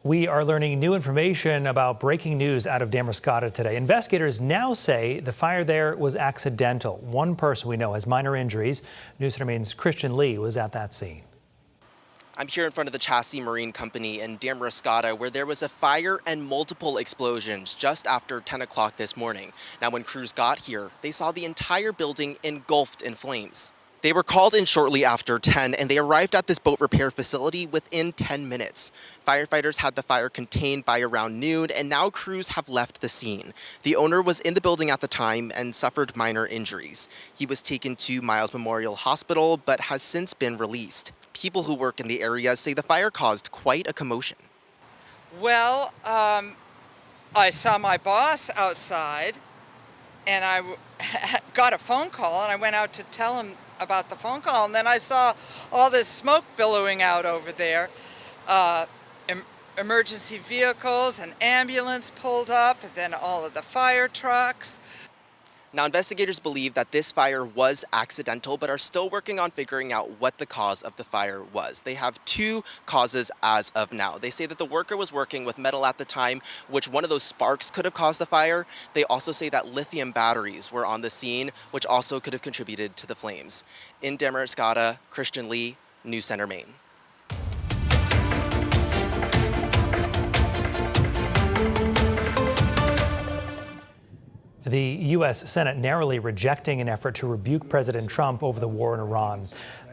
We are learning new information about breaking news out of Damariscotta today. Investigators now say the fire there was accidental. One person we know has minor injuries. CENTER Maine's Christian Lee was at that scene. I'm here in front of the Chassis Marine Company in Damariscotta, where there was a fire and multiple explosions just after 10 o'clock this morning. Now, when crews got here, they saw the entire building engulfed in flames. They were called in shortly after 10, and they arrived at this boat repair facility within 10 minutes. Firefighters had the fire contained by around noon, and now crews have left the scene. The owner was in the building at the time and suffered minor injuries. He was taken to Miles Memorial Hospital, but has since been released. People who work in the area say the fire caused quite a commotion. Well, I saw my boss outside, and I got a phone call, and I went out to tell him about the phone call, and then I saw all this smoke billowing out over there. Emergency vehicles, an ambulance pulled up, and then all of the fire trucks. Now, investigators believe that this fire was accidental, but are still working on figuring out what the cause of the fire was. They have two causes as of now. They say that the worker was working with metal at the time, which one of those sparks could have caused the fire. They also say that lithium batteries were on the scene, which also could have contributed to the flames. In Damariscotta, Christian Lee, CENTER Maine. The U.S. Senate narrowly rejecting an effort to rebuke President Trump over the war in Iran.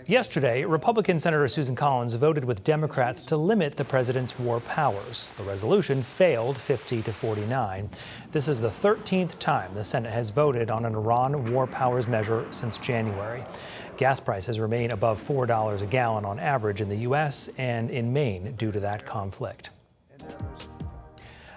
Yesterday, Republican Senator Susan Collins voted with Democrats to limit the president's war powers. The resolution failed 50-49. This is the 13th time the Senate has voted on an Iran war powers measure since January. Gas prices remain above $4 a gallon on average in the U.S. and in Maine due to that conflict.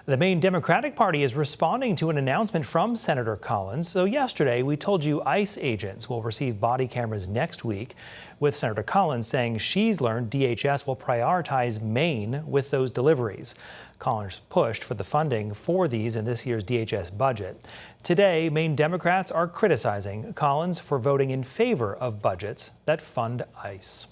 The Maine Democratic Party is responding to an announcement from Senator Collins. So yesterday, we told you ICE agents will receive body cameras next week, with Senator Collins saying she's learned DHS will prioritize Maine with those deliveries. Collins pushed for the funding for these in this year's DHS budget. Today, Maine Democrats are criticizing Collins for voting in favor of budgets that fund ICE.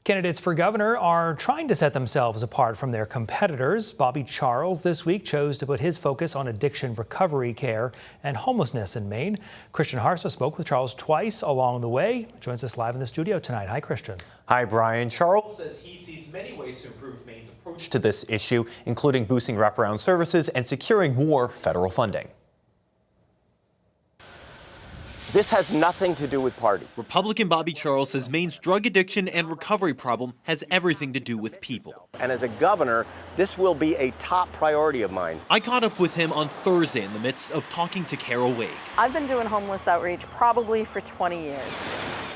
Candidates for governor are trying to set themselves apart from their competitors. Bobby Charles this week chose to put his focus on addiction recovery care and homelessness in Maine. Christian Harsa spoke with Charles twice along the way. Joins us live in the studio tonight. Hi, Christian. Hi, Brian. Charles says he sees many ways to improve Maine's approach to this issue, including boosting wraparound services and securing more federal funding. This has nothing to do with party. Republican Bobby Charles says Maine's drug addiction and recovery problem has everything to do with people. And as a governor, this will be a top priority of mine. I caught up with him on Thursday in the midst of talking to Carol Wade. I've been doing homeless outreach probably for 20 years.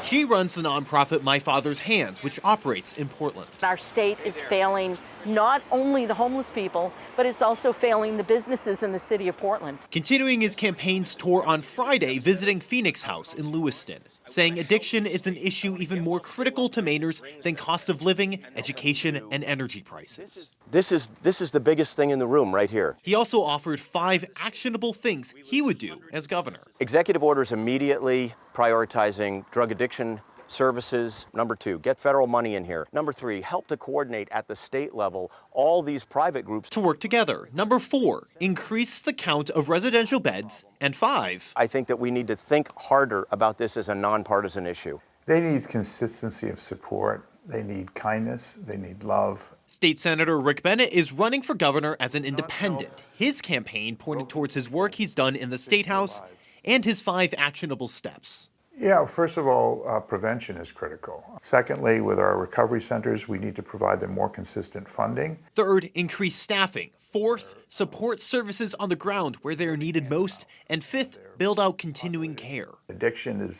She runs the nonprofit My Father's Hands, which operates in Portland. Our state is failing not only the homeless people, but it's also failing the businesses in the city of Portland. Continuing his campaign's tour on Friday, visiting Phoenix House in Lewiston, saying addiction is an issue even more critical to Mainers than cost of living, education, and energy prices. This is the biggest thing in the room right here. He also offered 5 actionable things he would do as governor. Executive orders immediately prioritizing drug addiction services. Number 2, get federal money in here. Number 3, help to coordinate at the state level all these private groups to work together. Number 4, increase the count of residential beds. And 5, I think that we need to think harder about this as a nonpartisan issue. They need consistency of support. They need kindness. They need love. State Senator Rick Bennett is running for governor as an independent. His campaign pointed towards his work he's done in the State House and his 5 actionable steps. Yeah, first of all, prevention is critical. Secondly, with our recovery centers, we need to provide them more consistent funding. Third, increase staffing. Fourth, support services on the ground where they're needed most. And fifth, build out continuing care. Addiction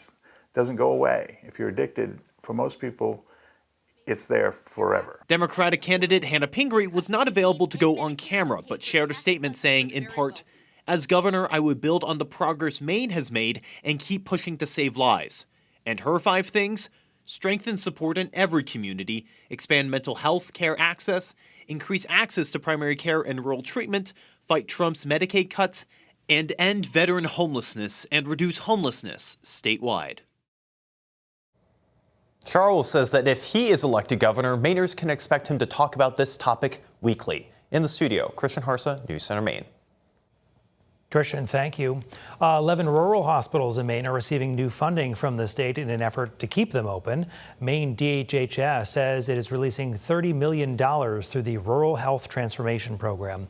doesn't go away. If you're addicted, for most people, it's there forever. Democratic candidate Hannah Pingree was not available to go on camera, but shared a statement saying, in part, "As governor, I would build on the progress Maine has made and keep pushing to save lives." And her 5 things: strengthen support in every community, expand mental health care access, increase access to primary care and rural treatment, fight Trump's Medicaid cuts, and end veteran homelessness and reduce homelessness statewide. Charles says that if he is elected governor, Mainers can expect him to talk about this topic weekly. In the studio, Christian Harsa, News Center Maine. Christian, thank you. 11 rural hospitals in Maine are receiving new funding from the state in an effort to keep them open. Maine DHHS says it is releasing $30 million through the Rural Health Transformation Program.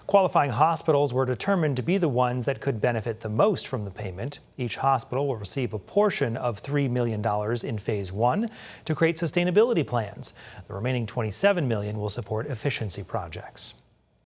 Qualifying hospitals were determined to be the ones that could benefit the most from the payment. Each hospital will receive a portion of $3 million in Phase 1 to create sustainability plans. The remaining $27 million will support efficiency projects.